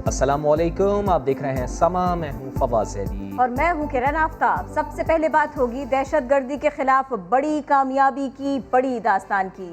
अस्सलामुअलैकुम, आप देख रहे हैं समा। मैं हूँ फवाद ज़ैदी और मैं हूँ किरण आफ्ताब। सबसे पहले बात होगी दहशतगर्दी के खिलाफ बड़ी कामयाबी की, बड़ी दास्तान की।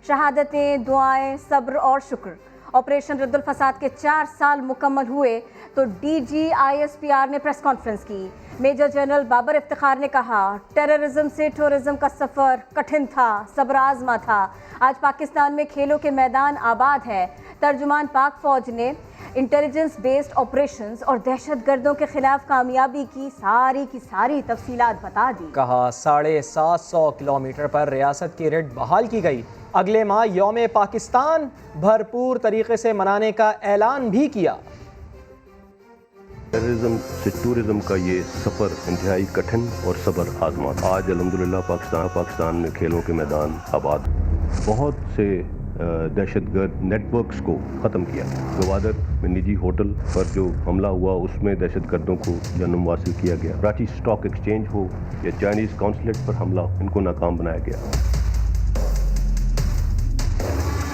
शहादतें, दुआएं, सब्र और शुक्र। ऑपरेशन रद्दुल फसाद के 4 साल मुकम्मल हुए तो DGISPR ने प्रेस कॉन्फ्रेंस की। मेजर जनरल बाबर इफ्तिखार ने कहा, टेररिज्म से टूरिज्म का सफ़र कठिन था, सब्र आजमा था। आज पाकिस्तान में खेलों के मैदान आबाद है। तर्जुमान पाक फौज ने इंटेलिजेंस बेस्ड ऑपरेशंस और दहशतगर्दों के खिलाफ कामयाबी की सारी तफसीलात बता दी। कहा 750 किलोमीटर पर रियासत की रेड बहाल की गई। अगले माह यौम पाकिस्तान भरपूर तरीके से मनाने का ऐलान भी किया। टेररिज्म से टूरिज्म का ये सफ़र इंतहाई कठिन और सब्र आजमा। आज अल्हम्दुलिल्लाह पाकिस्तान में खेलों के मैदान आबाद। बहुत से दहशतगर्द नेटवर्क्स को ख़त्म किया। गवादर में निजी होटल पर जो हमला हुआ उसमें दहशतगर्दों को जन्म हासिल किया गया। कराची स्टॉक एक्सचेंज हो या चाइनीज़ कॉन्सुलेट पर हमला, इनको नाकाम बनाया गया।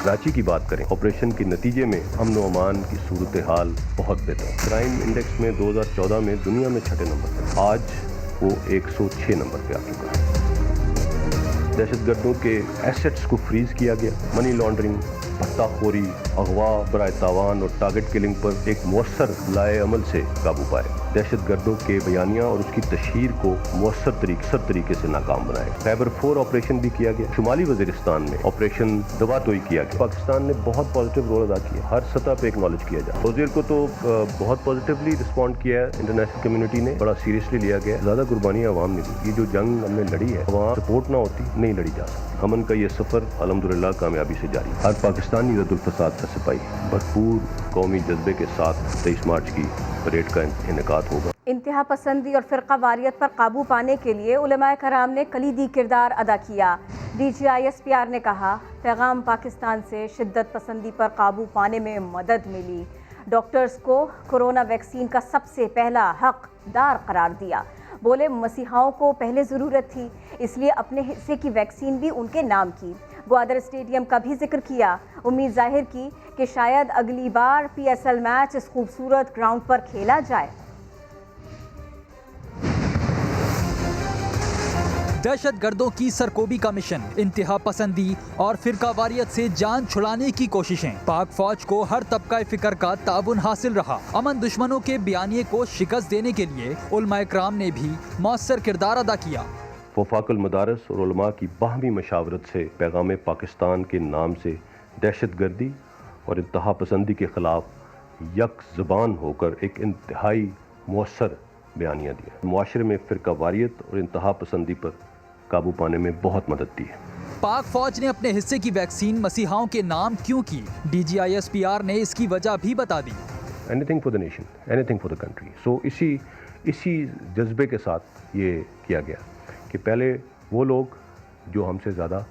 कराची की बात करें, ऑपरेशन के नतीजे में अमन व अमान की सूरत हाल बहुत बेहतर। क्राइम इंडेक्स में 2014 में दुनिया में 6 नंबर पर, आज वो 106 नंबर पर आ चुका है। दहशतगर्दों के एसेट्स को फ्रीज किया गया। मनी लॉन्ड्रिंग, पत्ताखोरी, अगवा, बराए तावान और टारगेट किलिंग पर एक मौसर लाए अमल से काबू पाए। दहशतगर्दों के बयानिया और उसकी तशहीर को मौसर तरीके से नाकाम बनाए। खैबर 4 ऑपरेशन भी किया गया। शुमाली वजीरिस्तान में ऑपरेशन दवातोई किया गया। पाकिस्तान ने बहुत पॉजिटिव रोल अदा किया, हर सतह पे एक्नॉलेज किया जाए। वजीर को तो बहुत पॉजिटिवली रिस्पॉन्ड किया है। इंटरनेशनल कम्युनिटी ने बड़ा सीरियसली लिया गया। ज़्यादा कुर्बानियाँ अवाम ने दी। ये जो जंग हमने लड़ी है, वहाँ सपोर्ट ना होती नहीं लड़ी जा सकती। अमन का ये सफ़र अल्हम्दुलिल्लाह कामयाबी से जारी। हर पाकिस्तानी रद्दुल फसाद का सिपाही भरपूर कौमी जज्बे के साथ 23 मार्च की परेड का इनेकाद होगा। इंतहा पसंदी और फ़िरका वारियत पर काबू पाने के लिए उलमाए कराम ने कलीदी किरदार अदा किया। DGISPR ने कहा, पैगाम पाकिस्तान से शिद्दत पसंदी पर काबू पाने में मदद मिली। डॉक्टर्स को कोरोना वैक्सीन का सबसे पहला हकदार करार दिया। बोले, मसीहाओं को पहले ज़रूरत थी, इसलिए अपने हिस्से की वैक्सीन भी उनके नाम की। ग्वादर स्टेडियम का भी जिक्र किया। उम्मीद जाहिर की कि शायद अगली बार PSL मैच इस खूबसूरत ग्राउंड पर खेला जाए। दहशतगर्दों की सरकोबी का मिशन, इंतहा पसंदी और फिरकावारियत से जान छुड़ाने की कोशिशें। पाक फौज को हर तबका फिक्र का ताउन हासिल रहा। अमन दुश्मनों के बयानिए को शिकस्त देने के लिए उलमा इकराम ने भी मौसर किरदार अदा किया। वफाकुल मदारस और उलमा की बाहमी मशावरत से पैगाम पाकिस्तान के नाम से दहशतगर्दी और इंतहा पसंदी के ख़िलाफ़ यक ज़बान होकर एक इंतहाई मौसर बयानिया दिया। मुआशरे में फ़िरका वारियत और इंतहा पसंदी पर काबू पाने में बहुत मदद दी है। पाक फौज ने अपने हिस्से की वैक्सीन मसीहाओं के नाम क्यों की? DGISPR ने इसकी वजह भी बता दी। Anything for the nation, anything for the country. So इसी जज्बे के साथ ये किया गया कि पहले वो लोग जो हमसे ज़्यादा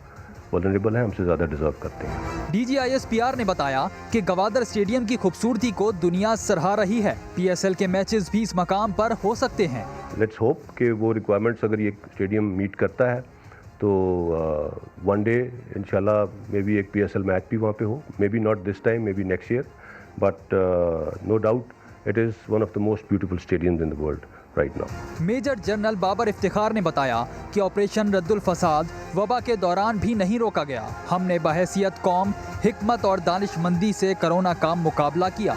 वल्नरेबल हैं, हमसे ज़्यादा डिजर्व करते हैं। DGISPR ने बताया कि गवादर स्टेडियम की खूबसूरती को दुनिया सराह रही है। PSL के मैचेस भी इस मकाम पर हो सकते हैं। लेट्स होप कि वो रिक्वायरमेंट्स अगर ये स्टेडियम मीट करता है तो वन डे इंशाल्लाह मे बी एक PSL मैच भी वहाँ पे हो। Maybe not this time, maybe next year, but no doubt it is one of the most beautiful stadiums in the world right now. Major general Babar Iftikhar ने बताया कि operation Raddul फसाद वबा के दौरान भी नहीं रोका गया। हमने बहैसियत कौम, हिकमत और दानिशमंदी से कोरोना का मुकाबला किया।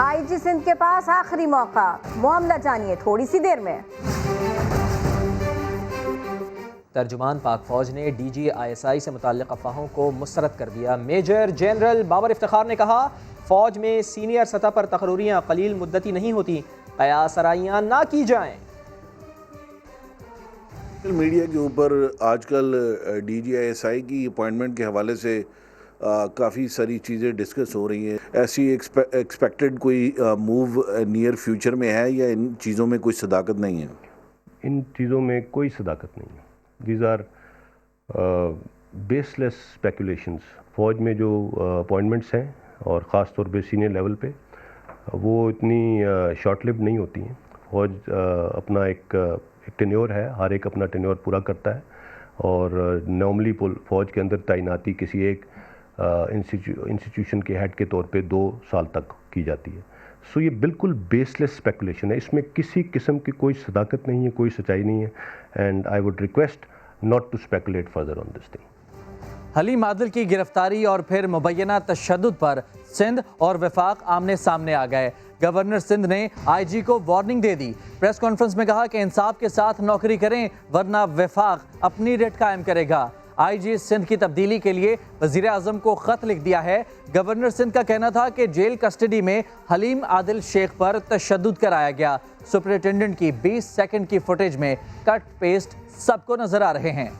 IG सिंध के पास आखिरी मौका, मामला जानिए थोड़ी सी देर में। तर्जुमान पाक फौज ने DGISI से मुताल्लिक़ अफवाहों को मुस्तरद कर दिया। मेजर जनरल बाबर इफ्तिखार ने कहा, फौज में सीनियर सतह पर तकरूरियाँ कलील मुद्दती नहीं होती, कयासराइयाँ ना की जाएं। मीडिया के ऊपर आजकल DGISI की अपॉइंटमेंट के हवाले से काफ़ी सारी चीज़ें डिस्कस हो रही हैं। ऐसी एक्सपेक्टेड कोई मूव नियर फ्यूचर में है या इन चीज़ों में कोई सदाकत नहीं है? इन चीज़ों में कोई सदाकत नहीं है। These are baseless speculations. फ़ौज में जो अपॉइंटमेंट्स हैं और ख़ास तौर पे सीनियर लेवल पे, वो इतनी शॉर्ट लिव्ड नहीं होती हैं। फ़ौज अपना एक टेन्योर है, हर एक अपना टेन्योर पूरा करता है और नॉर्मली फ़ौज के अंदर तैनाती किसी एक इंस्टीट्यूशन के हेड के तौर पे 2 साल तक की जाती है। सो ये बिल्कुल बेसलेस स्पेकुलेशन है, इसमें किसी किस्म की कोई सदाकत नहीं है, कोई सच्चाई नहीं है, and I would request not to speculate further on this thing. Halim Adil की गिरफ्तारी और फिर मुबैना तशद्दुद पर सिंध और वफाक आमने सामने आ गए। गवर्नर सिंध ने IG को वार्निंग दे दी। प्रेस कॉन्फ्रेंस में कहा कि इंसाफ के साथ नौकरी करें वरना वफाक अपनी रेट कायम करेगा। IG सिंध की तब्दीली के लिए वज़ीर आज़म को ख़त लिख दिया है। गवर्नर सिंध का कहना था कि जेल कस्टडी में हलीम आदिल शेख पर तशद्दुद कराया गया। सुपरिटेंडेंट की 20 सेकंड की फुटेज में कट पेस्ट सबको नजर आ रहे हैं।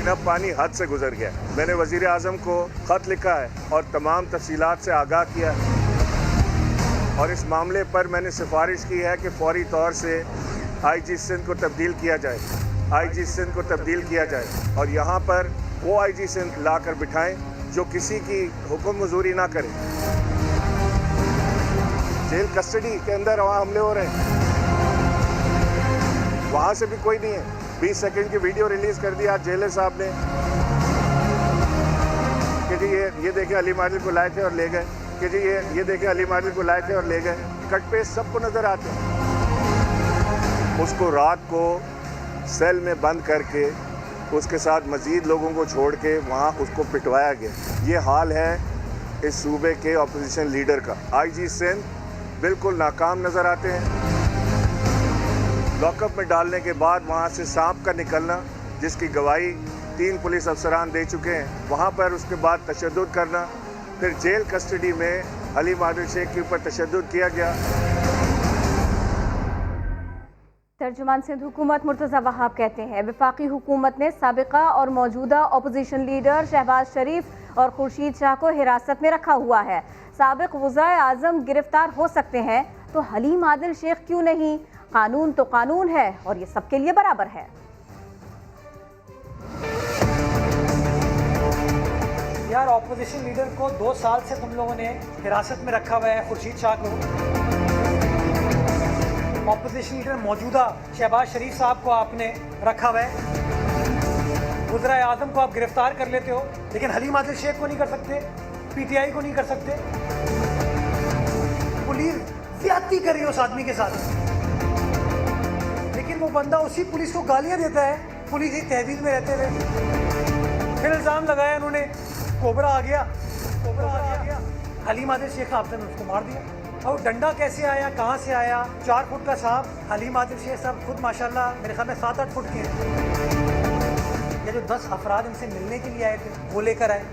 अब पानी हद से गुजर गया। मैंने वज़ीर आज़म को ख़त लिखा है और तमाम तफसीलात से आगाह किया है और इस मामले पर मैंने सिफारिश की है कि फौरी तौर से IG सिंध को तब्दील किया जाए, IG सिंध को तब्दील किया जाए और यहाँ पर वो IG सिंध ला कर बिठाएँ जो किसी की हुक्म मजूरी ना करे। जेल कस्टडी के अंदर वहाँ हमले हो रहे हैं, वहाँ से भी कोई नहीं है। 20 सेकंड की वीडियो रिलीज कर दी आज जेलर साहब ने कि जी ये देखे हलीम आदिल को लाए थे और ले गए, कि जी ये देखे हलीम आदिल को लाए थे और ले गए। कट पेस्ट सबको नजर आते हैं। उसको रात को सेल में बंद करके उसके साथ मजीद लोगों को छोड़ के वहाँ उसको पिटवाया गया। ये हाल है इस सूबे के अपोजिशन लीडर का। IG सिंध बिल्कुल नाकाम नजर आते हैं। लॉकअप में डालने के बाद वहाँ से सांप का निकलना, जिसकी गवाही 3 पुलिस अफसरान दे चुके हैं, वहाँ पर उसके बाद तशद्दुद करना, फिर जेल कस्टडी में हलीम आदिल शेख के ऊपर तशद्दुद किया गया। तर्जुमान सिंध हुकूमत मुर्तज़ा वहाब कहते हैं वफाकी हुकूमत ने साबिका और मौजूदा अपोजिशन लीडर शहबाज शरीफ और खुर्शीद शाह को हिरासत में रखा हुआ है। साबिक वज़ीर आज़म गिरफ्तार हो सकते हैं तो हलीम आदिल शेख क्यों नहीं? कानून तो कानून है और ये सबके लिए बराबर है। यार ऑपोजिशन लीडर को 2 साल से तुम लोगों ने हिरासत में रखा हुआ है, खुर्शीद शाह को। ऑपोजिशन लीडर मौजूदा शहबाज शरीफ साहब को आपने रखा हुआ है। वज़ीर आज़म को आप गिरफ्तार कर लेते हो लेकिन हलीम आदिल शेख को नहीं कर सकते, PTI को नहीं कर सकते। पुलिस ज्यादती कर रही है उस आदमी के साथ, लेकिन वो बंदा उसी पुलिस को गालियां देता है। पुलिस ही तहवीज़ में रहते हुए फिर इल्ज़ाम लगाया उन्होंने, कोबरा आ गया, कोबरा आ गया। हलीम आदिल शेख साहब ने उसको मार दिया। और डंडा कैसे आया, कहाँ से आया? 4 फुट का साहब हलीम आदिल शेख साहब खुद माशाल्लाह मेरे ख्याल में 7-8 फुट के हैं। ये जो 10 अफराद इनसे मिलने के लिए आए थे वो लेकर आए।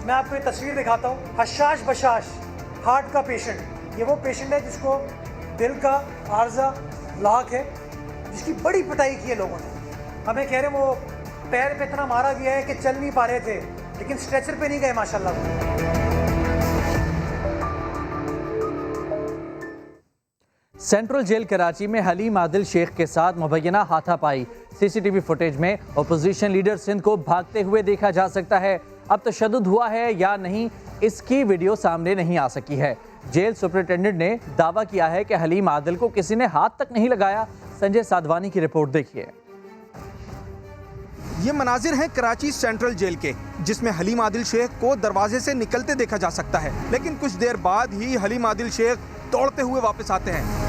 मैं आपको ये तस्वीर दिखाता हूँ। हशाश बशाश हार्ट का पेशेंट, ये वो पेशेंट है जिसको दिल का आर्जा लाक है, जिसकी बड़ी पिटाई की है लोगों ने। हमें कह रहे वो पैर पे इतना मारा गया है कि चल नहीं पा रहे थे, लेकिन स्ट्रेचर पे नहीं गए माशाल्लाह। सेंट्रल जेल कराची में हलीम आदिल शेख के साथ मुबैना हाथापाई। CCTV फुटेज में अपोजिशन लीडर सिंध को भागते हुए देखा जा सकता है। अब तशद्दुद हुआ है या नहीं, इसकी वीडियो सामने नहीं आ सकी है। जेल सुपरिटेंडेंट ने दावा किया है कि हलीम आदिल को किसी ने हाथ तक नहीं लगाया। संजय साधवानी की रिपोर्ट देखिए। ये मनाजिर हैं कराची सेंट्रल जेल के, जिसमें हलीम आदिल शेख को दरवाजे से निकलते देखा जा सकता है, लेकिन कुछ देर बाद ही हलीम आदिल शेख दौड़ते हुए वापस आते हैं।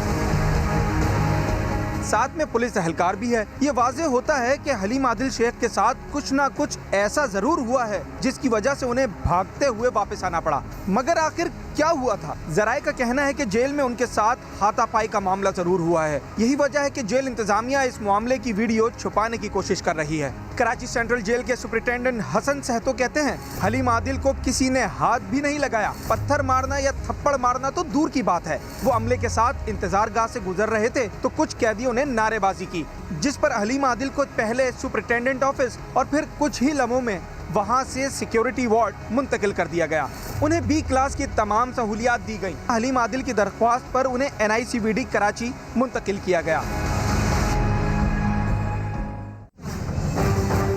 साथ में पुलिस एहलकार भी है। ये वाज़ेह होता है कि हलीम आदिल शेख के साथ कुछ ना कुछ ऐसा जरूर हुआ है जिसकी वजह से उन्हें भागते हुए वापस आना पड़ा। मगर आखिर क्या हुआ था? जराये का कहना है कि जेल में उनके साथ हाथापाई का मामला जरूर हुआ है। यही वजह है कि जेल इंतजामिया इस मामले की वीडियो छुपाने की कोशिश कर रही है। कराची सेंट्रल जेल के सुपरिटेंडेंट हसन सहतो कहते हैं हलीम आदिल को किसी ने हाथ भी नहीं लगाया। पत्थर मारना या थप्पड़ मारना तो दूर की बात है। वो अमले के साथ इंतजार गाह से गुजर रहे थे तो कुछ कैदियों ने नारेबाजी की, जिस पर हलीम आदिल को पहले सुपरिटेंडेंट ऑफिस और फिर कुछ ही लम्हों में वहां से सिक्योरिटी वार्ड मुंतकिल कर दिया गया। उन्हें B क्लास की तमाम सहूलियात दी गई। हलीम आदिल की दरख्वास्त पर उन्हें NICVD कराची मुंतकिल किया गया।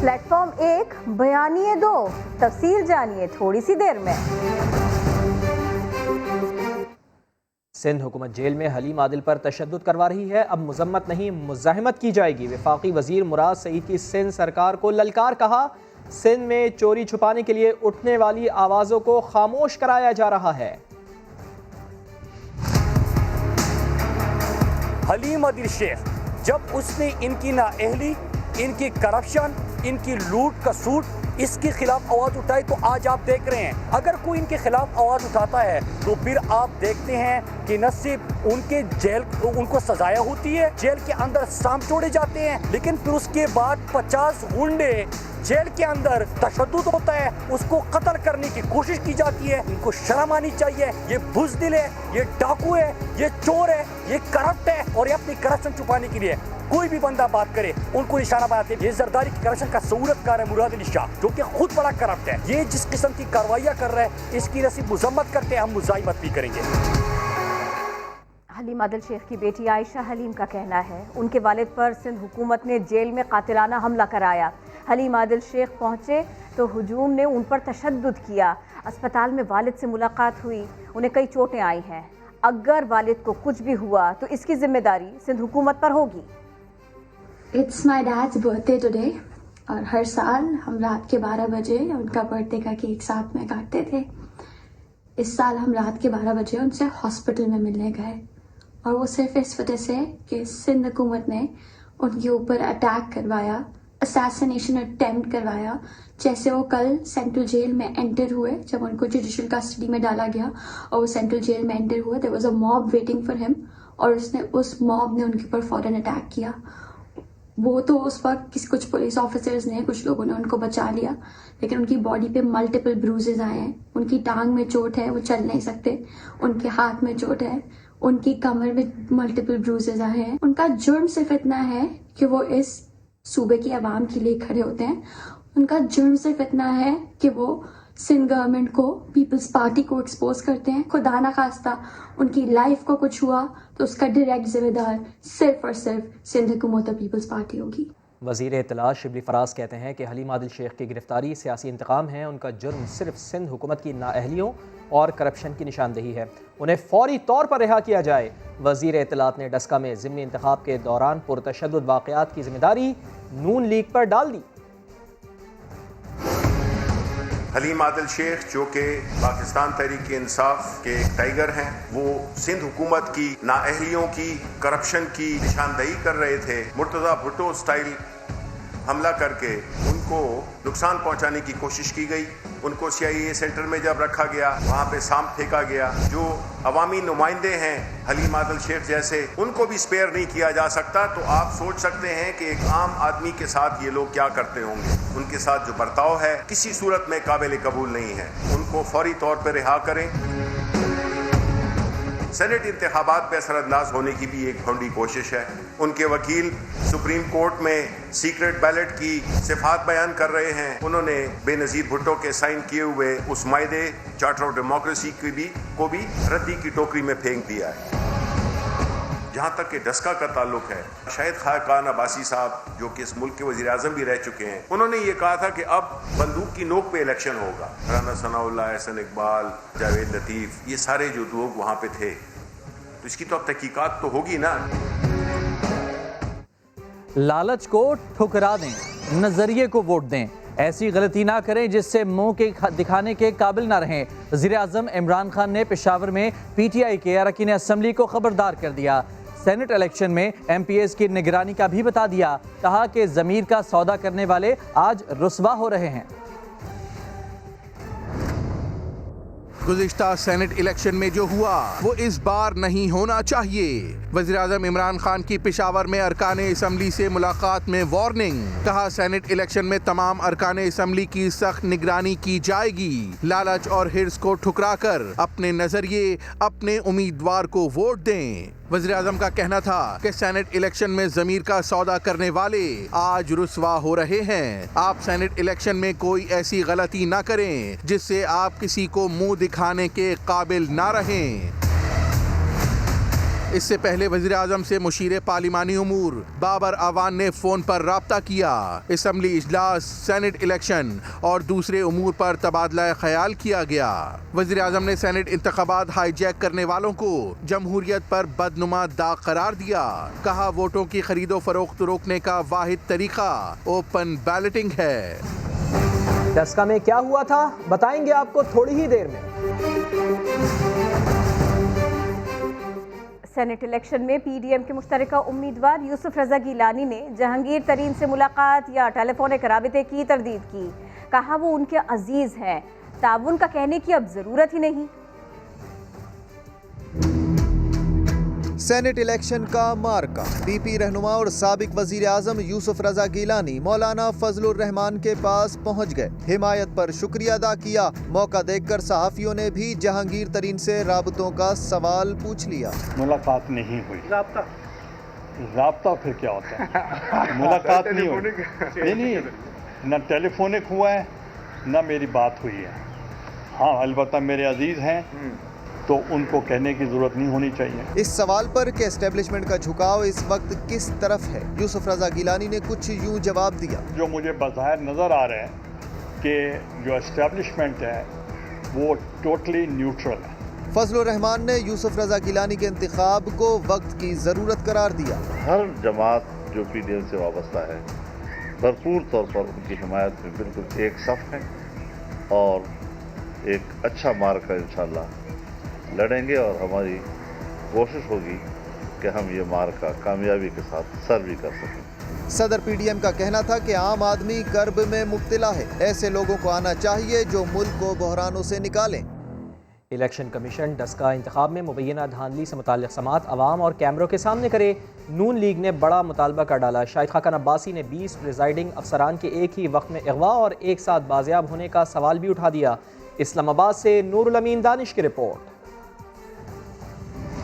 प्लेटफॉर्म 1 बयानिए 2, तफसील जानिए थोड़ी सी देर में। सिंध हुकूमत जेल में हलीम आदिल पर तशद्दुद करवा रही है, अब मुजम्मत नहीं मुज़ाहिमत की जाएगी। वफाकी वजीर मुराद सईद की सिंध सरकार को ललकार, कहा सिंध में चोरी छुपाने के लिए उठने वाली आवाज़ों को खामोश कराया जा रहा है। हलीम आदिल शेख जब उसने इनकी नाअहली, इनकी करप्शन, इनकी लूट का सूट, इसके खिलाफ आवाज़ उठाई तो आज आप देख रहे हैं अगर कोई इनके खिलाफ आवाज़ उठाता है तो फिर आप देखते हैं कि न सिर्फ उनके जेल उनको सजाया होती है, जेल के अंदर सांप छोड़े जाते हैं, लेकिन फिर उसके बाद 50 गुंडे जेल के अंदर तशद्दुद होता है, उसको कत्ल करने की कोशिश की जाती है। इनको शर्म आनी चाहिए। ये बुज़दिल है, ये डाकू है, ये चोर है, ये करप्ट है और ये अपनी करप्शन छुपाने के लिए कोई भी बंदा बात करे उनको निशाना बनाते हैं। ये जरदारी की करप्शन का सूरतकार है मुराद अली शाह, जो कि खुद बड़ा करप्ट है। ये जिस किस्म की कार्रवाइयाँ कर रहा है इसकी रसीद मुजम्मत करते हैं, हम मुज़ाहिमत भी करेंगे। हलीम आदिल शेख की बेटी आयशा हलीम का कहना है उनके वालिद पर सिंध हुकूमत ने जेल में कातिलाना हमला कराया। हलीम आदिल शेख पहुंचे तो हुजूम ने उन पर तशद्दुद किया। अस्पताल में वालिद से मुलाकात हुई, उन्हें कई चोटें आई हैं। अगर वालिद को कुछ भी हुआ तो इसकी जिम्मेदारी सिंध हुकूमत पर होगी। It's my dad's birthday today और हर साल हम रात के 12 बजे उनका बर्थडे का केक साथ में काटते थे। इस साल हम रात के 12 बजे उनसे हॉस्पिटल में मिलने गए और वो सिर्फ इस वजह से कि सिंध हुकूमत ने उनके ऊपर अटैक करवाया, असैसिनेशन अटेम्प्ट करवाया। जैसे वो कल सेंट्रल जेल में एंटर हुए, जब उनको जुडिशल कस्टडी में डाला गया और वो सेंट्रल जेल में एंटर हुए, there was a mob waiting for him और उस मॉब ने उनके ऊपर फौरन अटैक किया। वो तो उस वक्त कुछ पुलिस ऑफिसर्स ने, कुछ लोगों ने उनको बचा लिया, लेकिन उनकी बॉडी पे मल्टीपल ब्रूजेस आए हैं। उनकी टांग में चोट है, वो चल नहीं सकते। उनके हाथ में चोट है, उनकी कमर में मल्टीपल ब्रूजेस आए हैं। उनका जुर्म सिर्फ इतना है कि वो इस सूबे की आवाम के लिए खड़े होते हैं। उनका जुर्म सिर्फ इतना है कि वो सिंध गवर्नमेंट को, पीपल्स पार्टी को एक्सपोज करते हैं। खुदा ना खास्ता उनकी लाइफ को कुछ हुआ तो उसका डायरेक्ट जिम्मेदार सिर्फ और सिर्फ सिंध हुकूमत और पीपल्स पार्टी होगी। वज़ीर इत्तलात शिबली फराज कहते हैं कि हलीम आदिल शेख की गिरफ्तारी सियासी इंतकाम है। उनका जुर्म सिर्फ सिंध हुकूमत की नाअहलियों और करप्शन की निशानदेही है। उन्हें फौरी तौर पर रिहा किया जाए। वज़ीर इत्तलात ने डस्का में ज़िमनी इंतखाब के दौरान पुरतशद्दुद वाक़यात की जिम्मेदारी नून लीग पर डाल दी। हलीम आदिल शेख जो कि पाकिस्तान तहरीक इंसाफ के एक टाइगर हैं, वो सिंध हुकूमत की नाअहलियों की, करप्शन की निशानदेही कर रहे थे। मुर्तज़ा भुट्टो स्टाइल हमला करके उनको नुकसान पहुंचाने की कोशिश की गई। उनको CIA सेंटर में जब रखा गया, वहाँ पे सांप फेंका गया। जो अवामी नुमाइंदे हैं हलीम आदिल शेख जैसे, उनको भी स्पेयर नहीं किया जा सकता। तो आप सोच सकते हैं कि एक आम आदमी के साथ ये लोग क्या करते होंगे। उनके साथ जो बर्ताव है किसी सूरत में काबिल कबूल नहीं है। उनको फौरी तौर पर रिहा करें। सेनेट इंतखाबात पे असरअंदाज होने की भी एक भौंडी कोशिश है। उनके वकील सुप्रीम कोर्ट में सीक्रेट बैलेट की सिफात बयान कर रहे हैं। उन्होंने बेनज़ीर भुट्टो के साइन किए हुए उस मायदे चार्टर ऑफ डेमोक्रेसी को भी रद्दी की टोकरी में फेंक दिया है। जहाँ तक कि डस्का का ताल्लुक है, शाहिद खाकान अब्बासी साहब जो कि इस मुल्क के वज़ीर आज़म भी रह चुके हैं, उन्होंने ये कहा था कि अब बंदूक की नोक पे इलेक्शन होगा। राना सनाउल्लाह, एहसन इकबाल, जावेद लतीफ़, ये सारे जो लोग वहाँ पे थे, तो इसकी तो अब तहकीकात तो होगी ना। लालच को ठुकरा दें, नजरिए को वोट दें। ऐसी गलती ना करें जिससे मुंह के दिखाने के काबिल ना रहें। वज़ीर आज़म इमरान खान ने पेशावर में PTI के अरकान असम्बली को खबरदार कर दिया। सेनेट इलेक्शन में MPs की निगरानी का भी बता दिया। कहा कि ज़मीर का सौदा करने वाले आज रुस्वा हो रहे हैं। गुज़िश्ता सेनेट इलेक्शन में जो हुआ वो इस बार नहीं होना चाहिए। वज़ीर आज़म इमरान खान की पेशावर में अरकान असम्बली से मुलाकात में वार्निंग। कहा सेनेट इलेक्शन में तमाम अरकान असम्बली की सख्त निगरानी की जाएगी। लालच और हिर्स को ठुकरा कर अपने नजरिए, अपने उम्मीदवार को वोट दें। वज़ीर आज़म का कहना था कि सेनेट इलेक्शन में ज़मीर का सौदा करने वाले आज रुस्वा हो रहे हैं। आप सेनेट इलेक्शन में कोई ऐसी गलती ना करें जिससे आप किसी को मुंह दिखाने के काबिल ना रहें। इससे पहले वज़ीर आज़म से मुशीर पार्लिमानी उमूर बाबर अवान ने फोन पर राब्ता किया। असम्बली इजलास, सेनेट इलेक्शन और दूसरे उमूर पर तबादला ख्याल किया गया। वज़ीर आज़म ने सेनेट इंतखाबात हाईजैक करने वालों को जमहूरियत पर बदनुमा दाग करार दिया। कहा वोटों की खरीदो फरोख्त रोकने का वाहिद तरीका ओपन बैलेटिंग है। डस्का में क्या हुआ था बताएंगे आपको थोड़ी ही देर में। सेनेट इलेक्शन में पीडीएम के मुश्तरका उम्मीदवार यूसुफ रजा गिलानी ने जहांगीर तरीन से मुलाकात या टेलीफोनिक राबिते की तरदीद की। कहा वो उनके अजीज हैं, ताउन का कहने की अब जरूरत ही नहीं। सेनेट इलेक्शन का मार्का पीपी रहनुमा और साबिक वजीर आजम यूसुफ रजा गिलानी मौलाना फजलुर रहमान के पास पहुंच गए। हिमायत पर शुक्रिया अदा किया। मौका देखकर सहाफियों ने भी जहांगीर तरीन से राबतों का सवाल पूछ लिया। मुलाकात नहीं हुई। राब्ता फिर क्या होता है? मुलाकात नहीं हुई। नहीं, न टेलीफोनिक हुआ है न मेरी बात हुई है। हाँ, अलबत्ता मेरे अजीज हैं तो उनको कहने की जरूरत नहीं होनी चाहिए। इस सवाल पर कि एस्टेब्लिशमेंट का झुकाव इस वक्त किस तरफ है, यूसुफ रजा गिलानी ने कुछ यूं जवाब दिया। जो मुझे बज़ाहिर नज़र आ रहा है कि जो एस्टेब्लिशमेंट है वो टोटली न्यूट्रल है। फजलुर रहमान ने यूसुफ रजा गिलानी के इंतखाब को वक्त की ज़रूरत करार दिया। हर जमात जो पीडीएम से वाबस्ता है भरपूर तौर पर उनकी हिमायत में बिल्कुल एक सफ़ है और एक अच्छा मार्का इंशाअल्लाह लड़ेंगे और हमारी कोशिश होगी कि हम ये मार्का कामयाबी के साथ सर भी कर सकें। सदर पीडीएम का कहना था कि आम आदमी कर्ब में मुब्तला है, ऐसे लोगों को आना चाहिए जो मुल्क को बहरानों से निकालें। इलेक्शन कमीशन डस्का इंतखाब में मुबैना धांधली से मुताल्लिक़ समात अवाम और कैमरों के सामने करे। नून लीग ने बड़ा मुतालबा कर डाला। शाहिद खाकान अब्बासी ने 20 प्रिजाइडिंग अफसरान के एक ही वक्त में अगवा और एक साथ बाजियाब होने का सवाल भी उठा दिया। इस्लामाबाद से नूरुल अमीन दानिश की रिपोर्ट।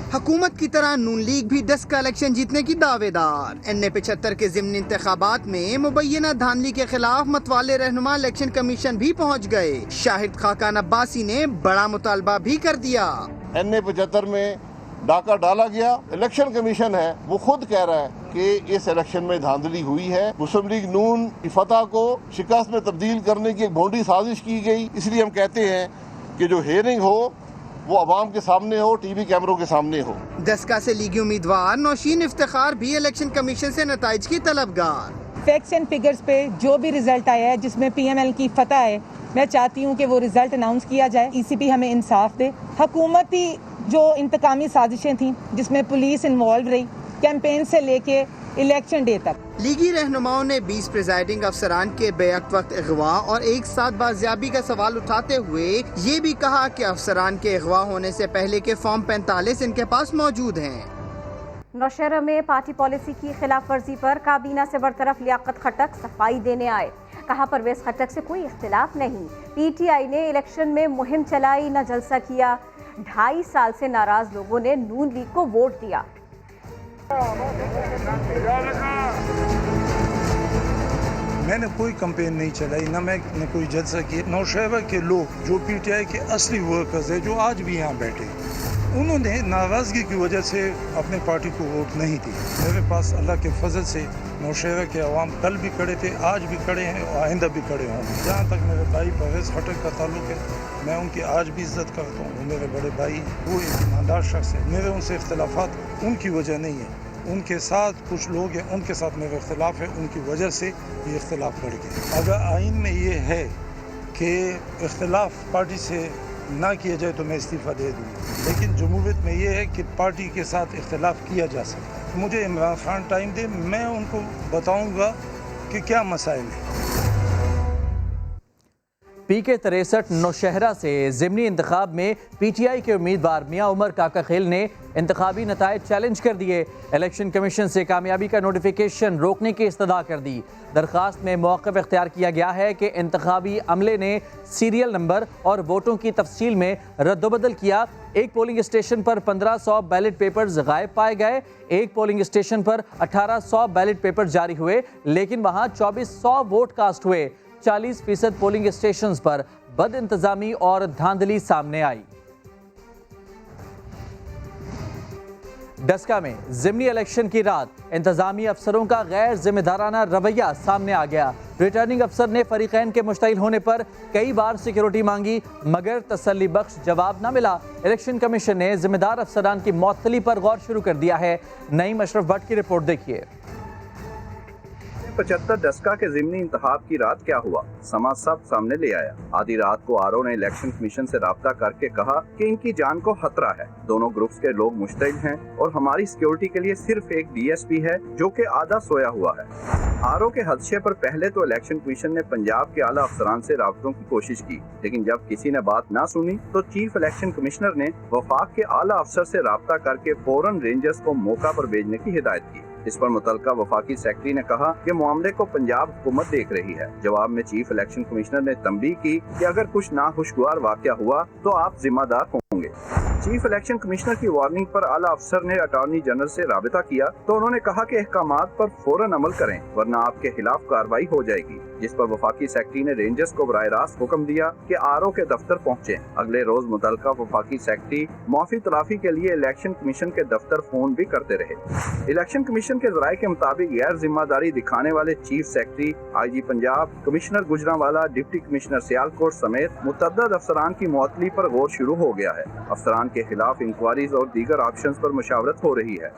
हुकूमत की तरह नून लीग भी डस्का इलेक्शन जीतने की दावेदार। NA 75 के ज़िमनी इंतखाबात में मुबैना धांधली के खिलाफ मतवाले रहनुमा इलेक्शन कमीशन भी पहुँच गए। शाहिद खाकान अब्बासी ने बड़ा मुतालबा भी कर दिया। NA 75 में डाका डाला गया। इलेक्शन कमीशन है वो खुद कह रहा है कि इस इलेक्शन में धांधली हुई है। मुस्लिम लीग नून की फतह को शिकस्त में तब्दील करने की एक भोंडी साजिश की गई। इसलिए हम कहते हैं कि जो हेयरिंग हो वो अवाम के सामने हो, टीवी कैमरों के सामने हो। डस्का से लीगी उम्मीदवार नौशीन इफ्तिखार भी इलेक्शन कमीशन से नताइज की तलबगार। फैक्ट्स एंड फिगर्स पे जो भी रिजल्ट आया है जिसमें PML की फतह है, मैं चाहती हूँ कि वो रिजल्ट अनाउंस किया जाए। ECP हमें इंसाफ दे। हुकूमती जो इंतकामी साजिशें थी जिसमें पुलिस इन्वॉल्व रही कैंपेन से लेके इलेक्शन डे तक। लीगी रहनुमाओं ने 20 प्रिजाइडिंग अफसरान के बेअक्त वक्त अगवा और एक साथ बाजियाबी का सवाल उठाते हुए ये भी कहा कि अफसरान के अगवा होने से पहले के फॉर्म 45 इनके पास मौजूद हैं। नौशहरा में पार्टी पॉलिसी की खिलाफ वर्जी पर काबीना से बरतरफ लियाकत खटक सफाई देने आए। कहा परवेज खटक से कोई इख्तिलाफ नहीं। PTI ने इलेक्शन में मुहिम चलाई, न जलसा किया। 2.5 साल से नाराज लोगों ने नून लीग को वोट दिया। मैंने कोई कैंपेन नहीं चलाई, ना मैंने कोई जलसा किया। नौशहरा के लोग जो PTI के असली वर्कर्स हैं जो आज भी यहाँ बैठे, उन्होंने नाराज़गी की वजह से अपने पार्टी को वोट नहीं दी। मेरे पास अल्लाह के फजल से नौशहरा के अवाम कल भी खड़े थे, आज भी खड़े हैं और आइंदा भी खड़े होंगे। जहाँ तक मेरे भाई परवेज खटक का ताल्लुक है, मैं उनकी आज भी इज्जत करता हूँ। वो मेरे बड़े भाई, वो एक ईमानदार शख्स है। मेरे उनसे इख्तलाफात उनकी वजह नहीं है, उनके साथ कुछ लोग हैं उनके साथ मेरा इख्तलाफ है, उनकी वजह से ये इख्तलाफ बढ़ गया। अगर आइन में ये है कि इख्तलाफ पार्टी से ना किया जाए तो मैं इस्तीफ़ा दे दूँगा, लेकिन जमहूरियत में ये है कि पार्टी के साथ इख्तलाफ किया जा सकता है। मुझे इमरान खान टाइम दे, मैं उनको बताऊँगा कि क्या मसाइल है। PK 63 नौशहरा से ज़िमनी इंतखाब में PTI के उम्मीदवार मियाँ उमर काका खेल ने इंतखाबी नताइज चैलेंज कर दिए। इलेक्शन कमीशन से कामयाबी का नोटिफिकेशन रोकने की इस्तदा कर दी। दरख्वास्त में मौक़िफ़ इख्तियार किया गया है कि इंतखाबी अमले ने सीरियल नंबर और वोटों की तफसील में रद्दबदल किया। एक पोलिंग स्टेशन पर 1500 बैलेट पेपर्स गायब पाए गए। एक पोलिंग स्टेशन पर 1800 बैलेट पेपर जारी हुए, लेकिन वहाँ 2400 वोट कास्ट हुए। 40% पोलिंग स्टेशंस पर बद इंतजामी और धांधली सामने आई। डस्का में ज़िमनी इलेक्शन की रात इंतजामी अफसरों का गैर जिम्मेदाराना रवैया सामने आ गया। रिटर्निंग अफसर ने फरीकैन के मुश्तइल होने पर कई बार सिक्योरिटी मांगी मगर तसल्ली बख्श जवाब न मिला। इलेक्शन कमीशन ने जिम्मेदार अफसरान की मअतली पर गौर शुरू कर दिया है। नईम अशरफ भट्ट की रिपोर्ट देखिए। 75 डस्का के ज़िमनी इंतखाब की रात क्या हुआ, समा सब सामने ले आया। आधी रात को आरओ ने इलेक्शन कमीशन से राब्ता करके कहा कि इनकी जान को खतरा है, दोनों ग्रुप्स के लोग मुश्तइल हैं और हमारी सिक्योरिटी के लिए सिर्फ एक डीएसपी है जो कि आधा सोया हुआ है। आरओ के हदशे पर पहले तो इलेक्शन कमीशन ने पंजाब के आला अफसरान से राब्तों की कोशिश की, लेकिन जब किसी ने बात ना सुनी तो चीफ इलेक्शन कमिश्नर ने वफाक के आला अफसर से राब्ता करके फौरन रेंजर्स को मौका पर भेजने की हिदायत की। इस पर मुतलका वफाकी सेक्रेटरी ने कहा कि मामले को पंजाब हुकूमत देख रही है। जवाब में चीफ इलेक्शन कमिश्नर ने तंबीह की कि अगर कुछ नाखुशगवार वाकया हुआ तो आप जिम्मेदार होंगे। चीफ इलेक्शन कमिश्नर की वार्निंग पर आला अफसर ने अटॉर्नी जनरल से राबिता किया तो उन्होंने कहा कि अहकामात पर फौरन अमल करें वरना आपके खिलाफ कार्रवाई हो जाएगी, जिस पर वफाकी सेक्रेटरी ने रेंजर्स को बराह रास्त हुक्म दिया कि आरओ के दफ्तर पहुंचे। अगले रोज मुतलका वफाकी सेक्रेटरी माफी तलाफी के लिए इलेक्शन कमीशन के दफ्तर फोन भी करते रहे। इलेक्शन कमीशन के जराये के मुताबिक गैर जिम्मेदारी दिखाने वाले chief secretary, IG Punjab, commissioner Gujranwala, deputy commissioner Sialkot समेत मुतअद्दिद अफसरान की मुअत्तली पर गौर शुरू हो गया है। अफसरान के खिलाफ इंक्वायरीज और दीगर ऑप्शंस पर मुशावरत हो रही है।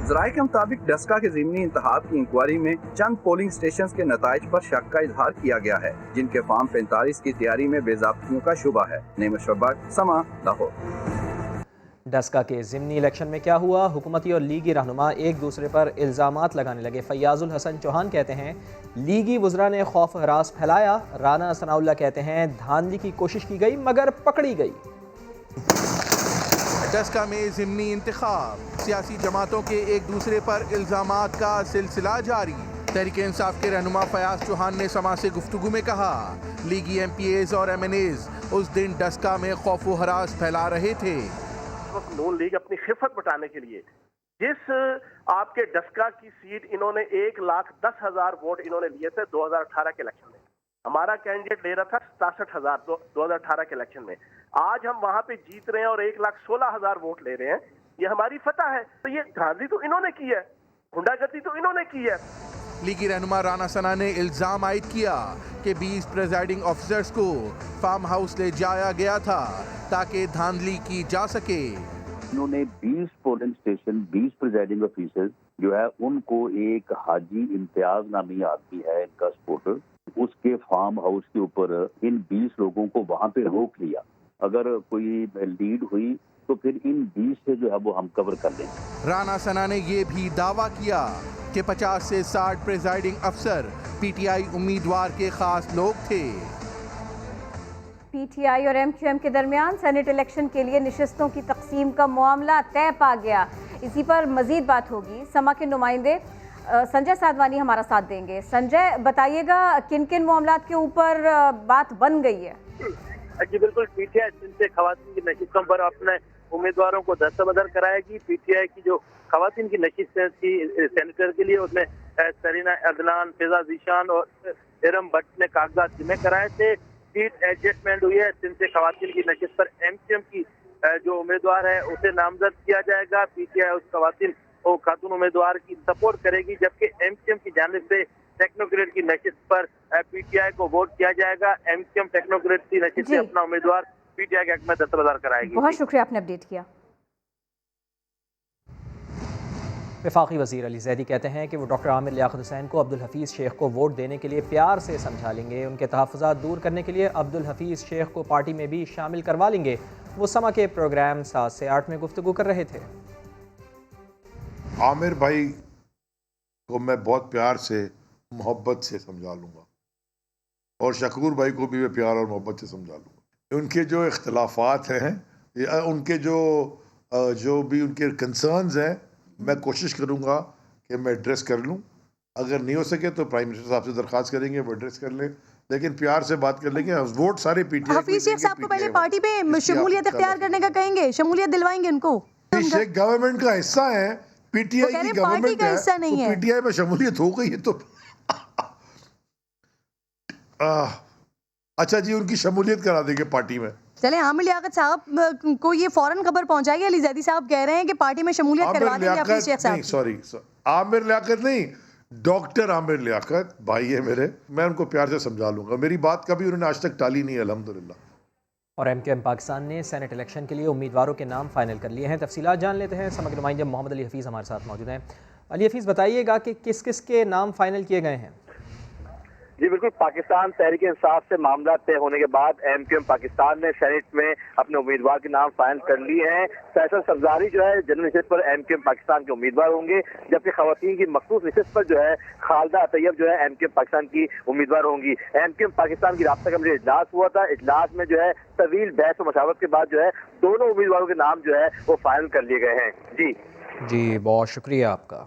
जराये के मुताबिक डस्का के ज़िमनी इंतखाब की इंक्वायरी में चंद पोलिंग स्टेशन के नताइज पर शक का इजहार किया गया है, जिनके फार्म 45 की तैयारी में बेज़ाब्तियों का शुबा है। नईम अशरफ भट्ट, समा, लाहौर। डस्का के ज़िमनी इलेक्शन में क्या हुआ, हुकूमती और लीगी रहनुमा एक दूसरे पर इल्ज़ामात लगाने लगे। फैयाजुल हसन चौहान कहते हैं लीगी वज़रा ने खौफ हरास फैलाया। राना सनाउल्लाह कहते हैं धांधली की कोशिश की गई मगर पकड़ी गई। डस्का में ज़िमनी इंतखाब, सियासी जमातों के एक दूसरे पर इल्ज़ामात का सिलसिला जारी। तहरीक इंसाफ के रहनुमा फयाज चौहान ने समा से गुफ्तगू में कहा लीगी MPAs और MNAs उस दिन डस्का में खौफ व हरास फैला रहे थे। नून लीग अपनी खिफत बटाने के लिए जिस आपके डस्का की सीट इन्होंने 1,10,000 वोट इन्होंने लिए थे 2018 के इलेक्शन में, हमारा कैंडिडेट ले रहा था 67,000 2018 के इलेक्शन में। आज हम वहां पे जीत रहे हैं और 1,16,000 वोट ले रहे हैं। ये हमारी फतह है। तो ये धांधली तो इन्होंने की है, गुंडागर्दी तो इन्होंने की है। लीगी रहनुमा राना सना ने इल्जाम आयद किया कि 20 प्रिजाइडिंग ऑफिसर्स को फार्म हाउस ले जाया गया था ताकि धांधली की जा सके। उन्होंने 20 पोलिंग स्टेशन 20 प्रिजाइडिंग ऑफिसर्स जो है उनको एक हाजी इम्तियाज नामी आदमी है इनका सपोर्टर, उसके फार्म हाउस के ऊपर इन 20 लोगों को वहां पे रोक लिया। अगर कोई लीड हुई तो फिर इन 20 से जो है वो हम कवर कर लेंगे। राना सना ने ये भी दावा किया कि 50 से 60 प्रिजाइडिंग अफसर PTI उम्मीदवार के खास लोग थे। PTI और MQM के दरमियान सेनेट इलेक्शन के लिए निशस्तों की तकसीम का मामला तय पा गया। इसी पर मजीद बात होगी। समा के नुमाइंदे संजय साधवानी हमारा साथ देंगे। संजय, बताइएगा किन किन मामलात के ऊपर बात बन गई है? जी बिल्कुल, PTI जिनसे खवातीन की नशिस्तों पर अपने उम्मीदवारों को दस्तबदर कराएगी। PTI की जो खवातीन की नशिस्तें थी सेनेटर के लिए, उसमें सरीना अदनान, फिजा जीशान और इरम भट्ट ने कागजात जमा कराए थे। सीट एडजस्टमेंट हुई है। जिनसे खवातीन की नशिस्त पर MQM की जो उम्मीदवार है उसे नामजद किया जाएगा। PTI उस खवातीन और खातून उम्मीदवार की सपोर्ट करेगी, जबकि MQM की जानिब से टेक्नोक्रेट की नशिस्त पर PTI को वोट किया जाएगा। MQM टेक्नोक्रेट की नशिस्त से अपना उम्मीदवार PTI के हक में दस्तबदर कराएगी। बहुत शुक्रिया, आपने अपडेट किया। वफाकी वज़ीर अली ज़ैदी कहते हैं कि वो डॉक्टर आमिर लियाकत हुसैन को अब्दुल हफीज़ शेख को वोट देने के लिए प्यार से समझा लेंगे। उनके तहफ़्फ़ुज़ात दूर करने के लिए अब्दुल हफीज़ शेख को पार्टी में भी शामिल करवा लेंगे। वो समा के प्रोग्राम 7 से 8 में गुफ्तगू कर रहे थे। आमिर भाई को मैं बहुत प्यार से मोहब्बत से समझा लूँगा और शकूर भाई को भी मैं प्यार और मोहब्बत से समझा लूँगा। उनके जो इख्तलाफात हैं या उनके जो भी उनके कंसर्न्स हैं, मैं कोशिश करूँगा कि मैं एड्रेस कर लूँ। अगर नहीं हो सके तो प्राइम मिनिस्टर साहब से दरख्वास्त करेंगे वो एड्रेस कर लें, लेकिन प्यार से बात कर लेंगे। वोट सारे PTI हफीज शेख साहब को पहले पार्टी पे शमूलियत इख्तियार करने का कहेंगे, शमूलियत दिलवाएंगे उनको। शेख गवर्नमेंट का हिस्सा है, PTI की गवर्नमेंट का हिस्सा नहीं है। PTI में शमूलियत हो गई है तो अच्छा जी, उनकी शमूलियत करा देंगे पार्टी में। चले आमिर लियाकत साहब को ये फौरन खबर पहुंचाई। अली जैदी साहब कह रहे हैं कि पार्टी में शमूलियत करवा देंगे अपने शेख साहब। सॉरी, आमिर लियाकत नहीं, डॉक्टर आमिर लियाकत भाई है मेरे, मैं उनको प्यार से समझा लूंगा। मेरी बात कभी उन्होंने आज तक टाली नहीं है, अल्हम्दुलिल्लाह। और MQM पाकिस्तान ने सेनेट इलेक्शन के लिए उम्मीदवारों के नाम फाइनल कर लिए हैं। तफसीलात जान लेते हैं। समग्र नुमाइंदे मोहम्मद अली हफीज़ हमारे साथ मौजूद हैं। अली हफीज़, बताइएगा कि किस किस के नाम फाइनल किए गए हैं? जी बिल्कुल, पाकिस्तान तहरीक इंसाफ से मामला तय होने के बाद MQM पाकिस्तान ने सेनेट में अपने उम्मीदवार के नाम फाइनल कर लिए हैं। फैसल सब्जारी जो है जनरल नशिस्त पर MQM पाकिस्तान के उम्मीदवार होंगे, जबकि खवातीन की मखसूस नशिस्त पर जो है खालदा तैयब जो है MQM पाकिस्तान की उम्मीदवार होंगी। MQM पाकिस्तान की राब्ता कमेटी इजलास हुआ था। इजलास में जो है तवील बहस और मशावरत के बाद जो है दोनों उम्मीदवारों के नाम जो है वो फाइनल कर लिए गए हैं। जी बहुत शुक्रिया आपका।